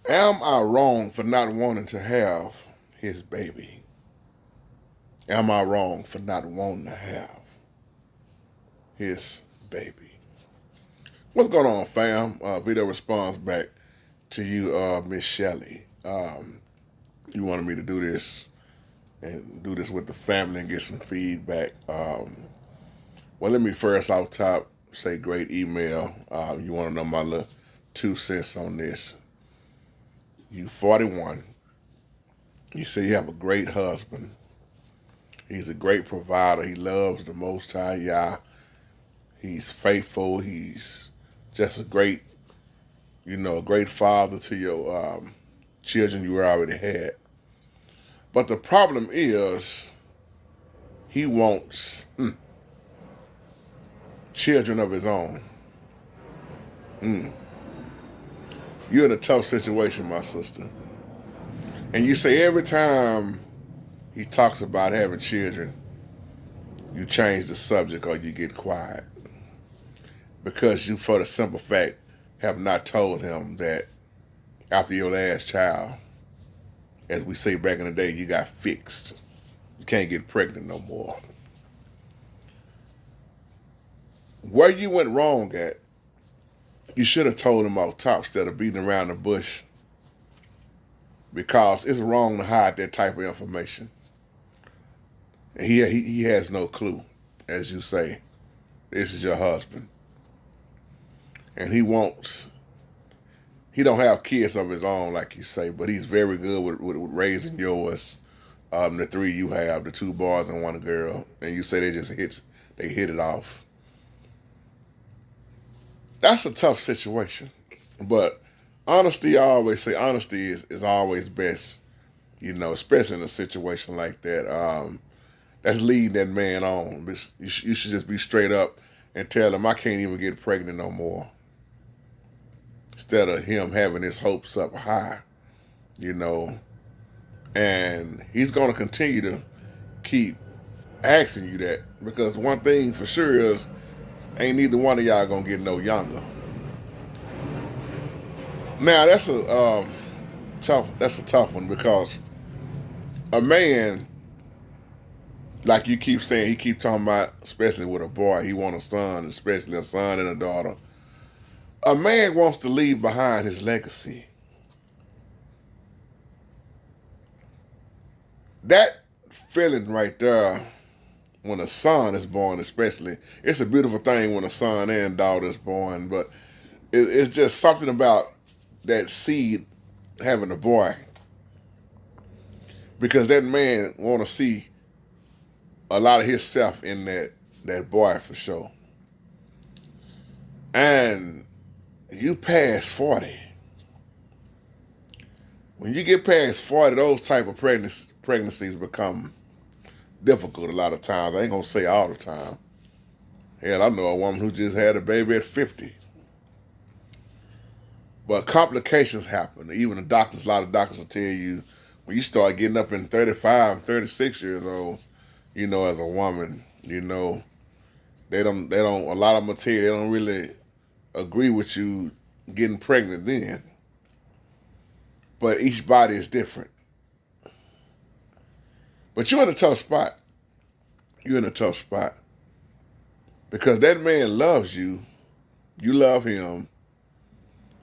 Am I wrong for not wanting to have his baby? Am I wrong for not wanting to have his baby? What's going on, fam? Video response back to you, Miss Shelley. You wanted me to do this and do this with the family and get some feedback. Well, let me first off top say great email. You want to know my little 2 cents on this. You 41. You say you have a great husband. He's a great provider. He loves the Most High Yah. He's faithful. He's just a great, a great father to your children you already had. But the problem is, he wants children of his own. You're in a tough situation, my sister. And you say every time he talks about having children, you change the subject or you get quiet. Because you, for the simple fact, have not told him that after your last child, as we say back in the day, you got fixed. You can't get pregnant no more. Where you went wrong at, you should have told him off top instead of beating around the bush, because it's wrong to hide that type of information. And he has no clue, as you say. This is your husband. And he don't have kids of his own, like you say, but he's very good with raising yours. The three you have, the 2 boys and 1 girl, and you say they hit it off. That's a tough situation. But honesty, I always say, honesty is always best, especially in a situation like that. That's leading that man on. You should just be straight up and tell him, I can't even get pregnant no more. Instead of him having his hopes up high, And he's going to continue to keep asking you that, because one thing for sure is, ain't neither one of y'all going to get no younger. Now, that's a tough one, because a man, like you keep saying, he keep talking about, especially with a boy, he want a son, especially a son and a daughter. A man wants to leave behind his legacy. That feeling right there, when a son is born especially, it's a beautiful thing when a son and daughter is born, but it's just something about that seed having a boy. Because that man want to see a lot of himself in that boy for sure. And you pass 40. When you get past 40, those type of pregnancies become difficult a lot of times. I ain't going to say all the time. Hell, I know a woman who just had a baby at 50. But complications happen. Even a lot of doctors will tell you, when you start getting up in 35, 36 years old, as a woman, they don't, a lot of them will tell you they don't really agree with you getting pregnant then. But each body is different. But you're in a tough spot. You're in a tough spot. Because that man loves you. You love him.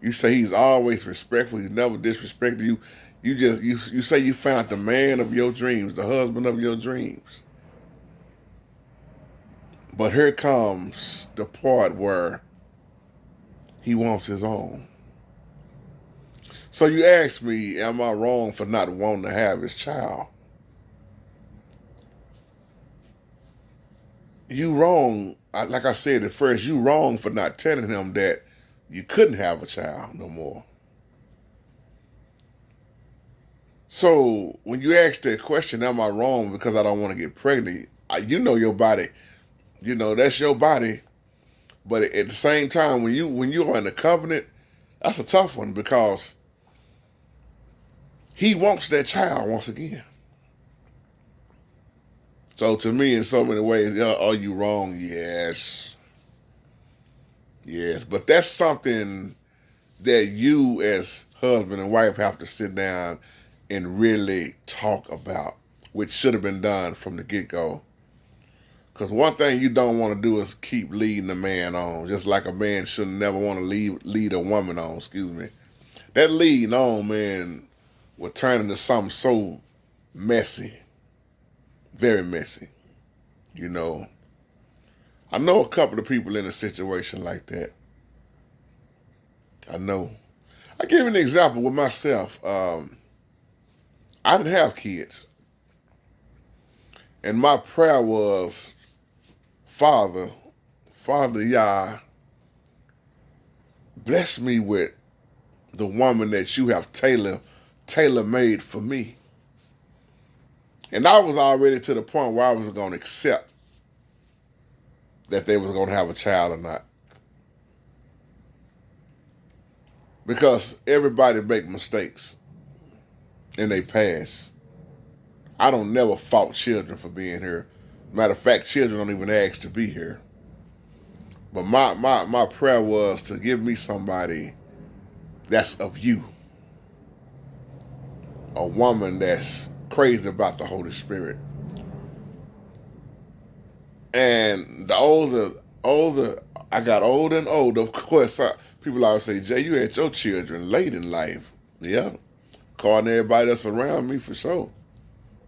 You say he's always respectful. He never disrespected you. You say you found the man of your dreams, the husband of your dreams. But here comes the part where he wants his own. So you ask me, am I wrong for not wanting to have his child? You wrong, like I said at first, you wrong for not telling him that you couldn't have a child no more. So when you ask that question, am I wrong because I don't want to get pregnant? You know your body, that's your body. But at the same time, when you are in a covenant, that's a tough one, because he wants that child once again. So to me, in so many ways, are you wrong? Yes. Yes, but that's something that you as husband and wife have to sit down and really talk about, which should have been done from the get-go. Because one thing you don't want to do is keep leading a man on, just like a man should never want to lead a woman on, excuse me. That leading on, man, will turn into something so messy, very messy, you know. I know a couple of people in a situation like that. I know. I give you an example with myself. I didn't have kids. And my prayer was, Father Yah, bless me with the woman that you have tailor-made for me. And I was already to the point where I was going to accept that they was going to have a child or not. Because everybody make mistakes in their past. I don't never fault children for being here. Matter of fact, children don't even ask to be here. But my prayer was to give me somebody that's of you. A woman that's crazy about the Holy Spirit. And the older I got older and older, of course, people always say, Jay, you had your children late in life. Yeah. Calling everybody that's around me for sure.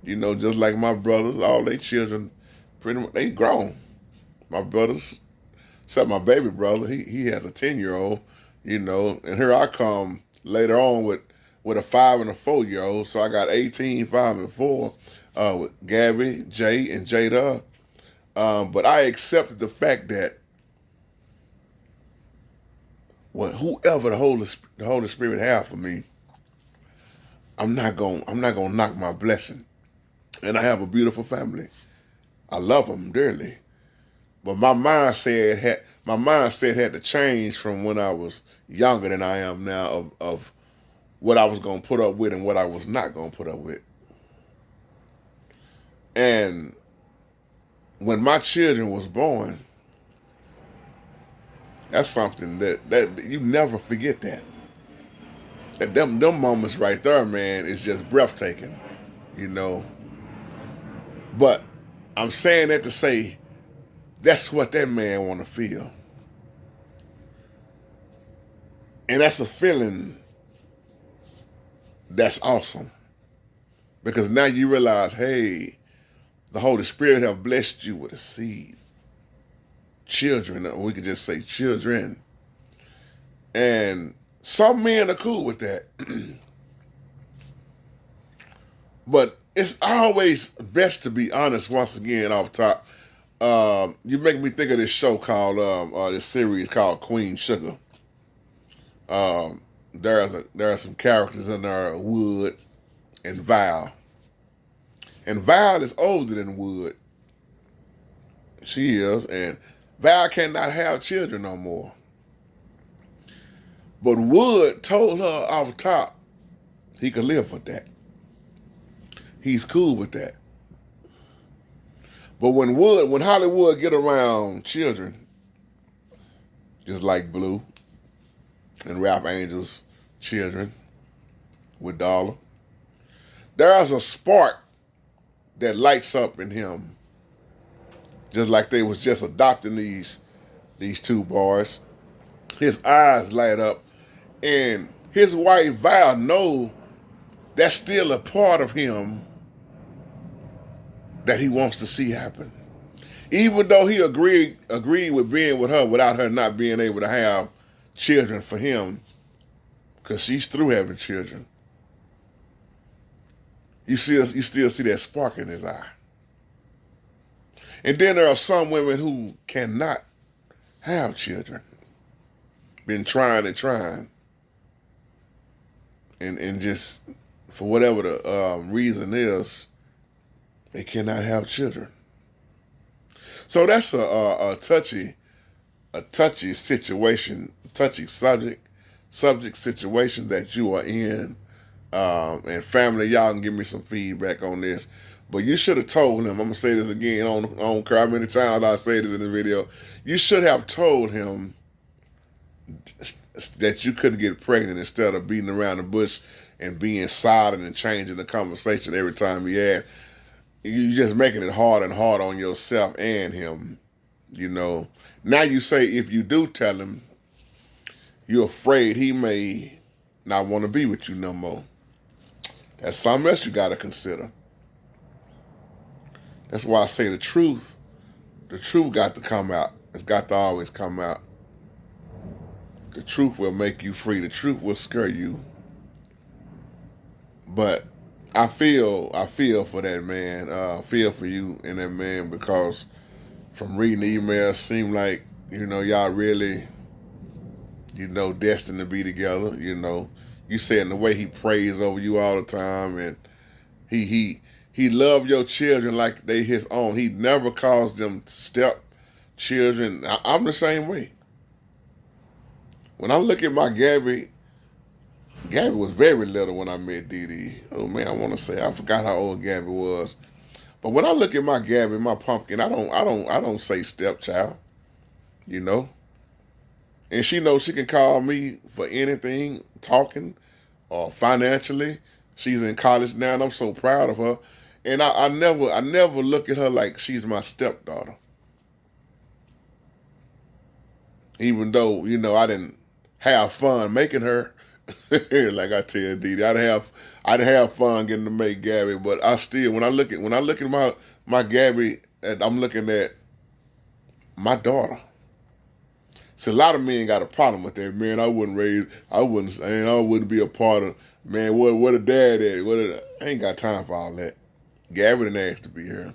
You know, just like my brothers, all their children, pretty much, they grown. My brothers, except my baby brother, he has a 10-year-old, you know, and here I come later on with a 5 and a 4-year-old. So I got 18, 5 and 4 with Gabby, Jay, and Jada. But I accepted the fact that whoever the Holy Spirit have for me, I'm not gonna knock my blessing. And I have a beautiful family. I love them dearly. But my mindset had to change from when I was younger than I am now of what I was gonna put up with and what I was not gonna put up with. And when my children was born, that's something that you never forget that. That them moments right there, man, is just breathtaking, you know. But I'm saying that to say that's what that man want to feel. And that's a feeling that's awesome. Because now you realize, hey, the Holy Spirit have blessed you with a seed. Children, or we could just say children. And some men are cool with that. But it's always best to be honest once again off top. You make me think of this show called, this series called Queen Sugar. There are some characters in there, Wood and Val. And Val is older than Wood. She is, and Val cannot have children no more. But Wood told her off top he could live with that. He's cool with that. But when Hollywood get around children, just like Blue and Rap Angel's children with Dollar, there is a spark that lights up in him, just like they was just adopting these two boys. His eyes light up, and his wife Val know that's still a part of him that he wants to see happen. Even though he agreed with being with her without her not being able to have children for him, because she's through having children. You still see that spark in his eye. And then there are some women who cannot have children. Been trying and trying. And just, for whatever the reason is, they cannot have children. So that's a touchy situation, touchy subject situation that you are in. And family, y'all can give me some feedback on this. But you should have told him, I'm going to say this again, I don't care how many times I say this in the video, you should have told him, that you couldn't get pregnant instead of beating around the bush and being silent and changing the conversation every time he asked. You just making it hard and hard on yourself and him. Now you say if you do tell him, you're afraid he may not want to be with you no more. That's something else you got to consider. That's why I say the truth got to come out. It's got to always come out. The truth will make you free. The truth will scare you. But I feel for that man. I feel for you and that man, because from reading the emails, seem like, y'all really, destined to be together. You saying the way he prays over you all the time, and he loved your children like they his own. He never calls them step children. I'm the same way. When I look at my Gabby was very little when I met Dee Dee. Oh man, I forgot how old Gabby was. But when I look at my Gabby, my pumpkin, I don't say stepchild, And she knows she can call me for anything, talking or financially. She's in college now, and I'm so proud of her. And I never look at her like she's my stepdaughter. Even though, I didn't have fun making her. Like I tell Dee Dee, I'd have fun getting to make Gabby, but I still, when I look at my Gabby, I'm looking at my daughter. See, a lot of men got a problem with that. Man, I wouldn't be a part of, man, what a dad at? I ain't got time for all that. Gabby didn't ask to be here.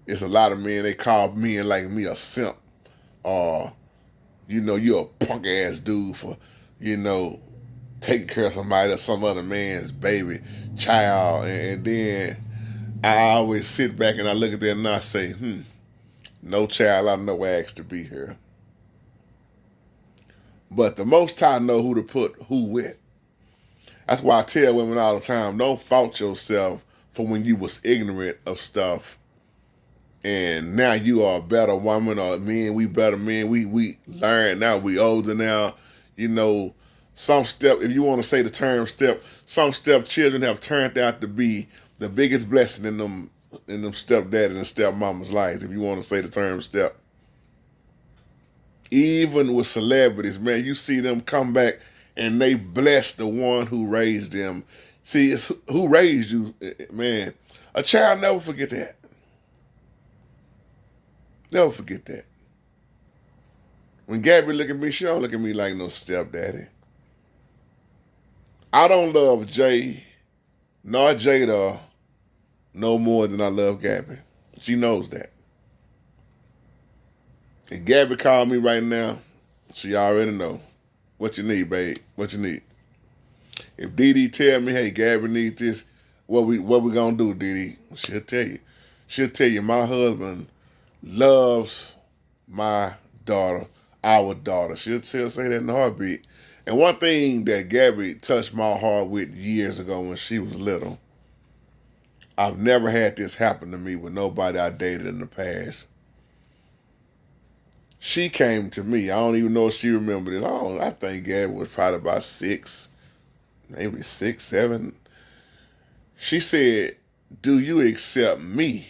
It's a lot of men, they call men like me a simp. Or, you're a punk ass dude for, taking care of somebody or some other man's baby, child. And then I always sit back and I look at that and I say, no child I know asked to be here. But the Most High know who to put who with. That's why I tell women all the time, don't fault yourself for when you was ignorant of stuff. And now you are a better woman, or men, we better men. We learn now, we older now. Some if you want to say the term some step children have turned out to be the biggest blessing in them stepdad and stepmama's lives, if you want to say the term step. Even with celebrities, man, you see them come back and they bless the one who raised them. See, it's who raised you, man. A child never forget that. Never forget that. When Gabby look at me, she don't look at me like no stepdaddy. I don't love Jay nor Jada no more than I love Gabby. She knows that. If Gabby called me right now, she already know. What you need, babe? What you need? If Dee Dee tell me, hey, Gabby needs this, what we gonna do, Dee Dee? She'll tell you. She'll tell you my husband loves my daughter, our daughter. She'll say that in a heartbeat. And one thing that Gabby touched my heart with years ago when she was little, I've never had this happen to me with nobody I dated in the past. She came to me. I don't even know if she remembered this. I think Gabby was probably about 6, maybe 6, 7. She said, do you accept me?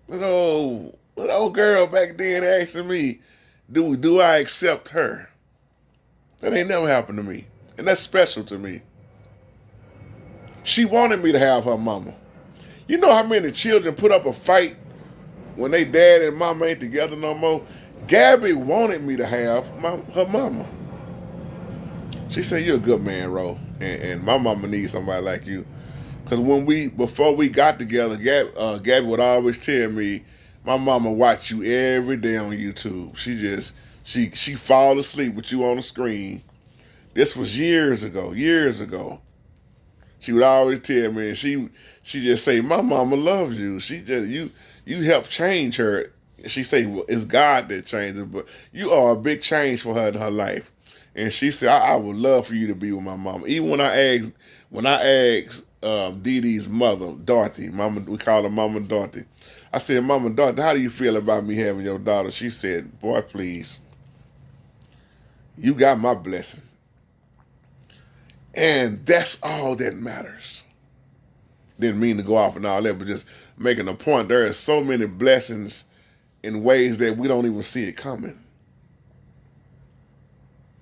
Little old girl back then asking me, do I accept her? That ain't never happened to me. And that's special to me. She wanted me to have her mama. You know how many children put up a fight when they dad and mama ain't together no more? Gabby wanted me to have her mama. She said, you're a good man, Ro. And my mama needs somebody like you. Because before we got together, Gabby would always tell me, my mama watch you every day on YouTube. She fall asleep with you on the screen. This was years ago. She would always tell me, and she just say, my mama loves you. You helped change her. She say, well, it's God that changed her, but you are a big change for her in her life. And she said, I would love for you to be with my mama. Even when I asked Dee Dee's mother, Dorothy, we call her Mama Dorothy. I said, Mama Dorothy, how do you feel about me having your daughter? She said, boy, please. You got my blessing. And that's all that matters. Didn't mean to go off and all that, but just making a point. There are so many blessings in ways that we don't even see it coming.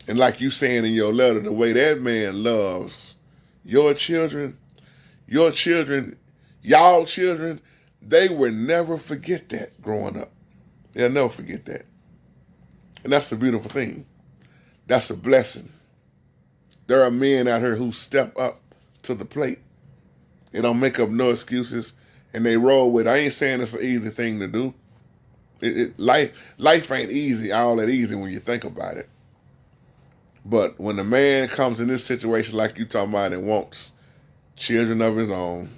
And like you saying in your letter, the way that man loves your children, y'all children, they will never forget that growing up. They'll never forget that. And that's the beautiful thing. That's a blessing. There are men out here who step up to the plate. They don't make up no excuses, and they roll with it. I ain't saying it's an easy thing to do. Life ain't easy, all that easy when you think about it. But when a man comes in this situation like you talking about and wants children of his own,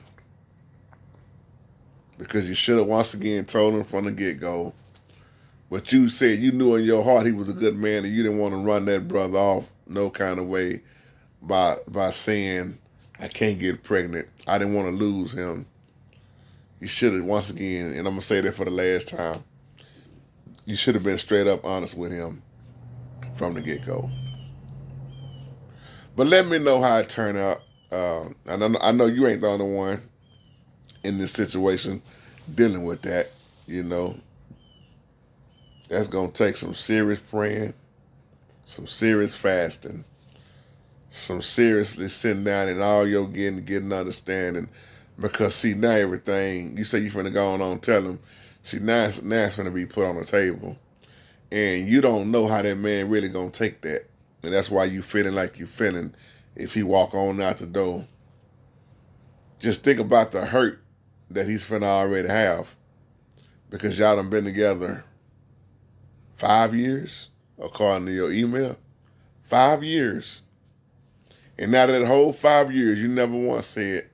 because you should have once again told him from the get-go, but you said you knew in your heart he was a good man and you didn't want to run that brother off no kind of way by saying, I can't get pregnant. I didn't want to lose him. You should have, once again, and I'm going to say that for the last time, you should have been straight up honest with him from the get-go. But let me know how it turned out. I know you ain't the only one in this situation dealing with that, you know. That's going to take some serious praying, some serious fasting, some seriously sitting down and all your getting understanding. Because see, now everything, you say you finna go on and tell him, see, now it's finna be put on the table. And you don't know how that man really gonna take that. And that's why you feeling like you feeling if he walk on out the door. Just think about the hurt that he's finna already have. Because y'all done been together 5 years, according to your email. 5 years. And out of that whole 5 years, you never once said,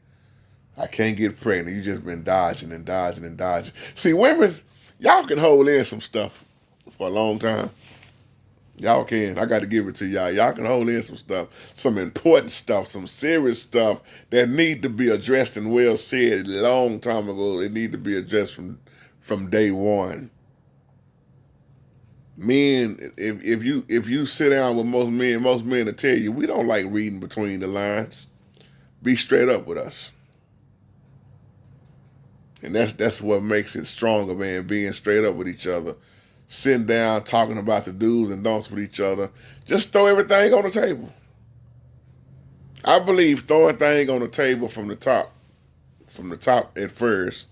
I can't get pregnant. You just been dodging and dodging and dodging. See, women, y'all can hold in some stuff for a long time. Y'all can. I got to give it to y'all. Y'all can hold in some stuff, some important stuff, some serious stuff that need to be addressed and well said a long time ago. It need to be addressed from day one. Men, if you sit down with most men will tell you, we don't like reading between the lines. Be straight up with us. And that's what makes it stronger, man, being straight up with each other. Sitting down, talking about the do's and don'ts with each other. Just throw everything on the table. I believe throwing things on the table from the top at first,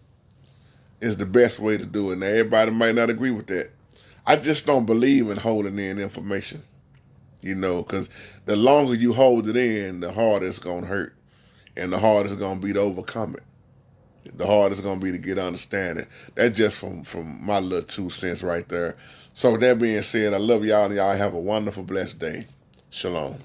is the best way to do it. Now, everybody might not agree with that. I just don't believe in holding in information, you know, because the longer you hold it in, the harder it's going to hurt. And the harder it's going to be to overcome it. The hardest is going to be to get understanding. That's just from my little 2 cents right there. So with that being said, I love y'all and y'all have a wonderful, blessed day. Shalom.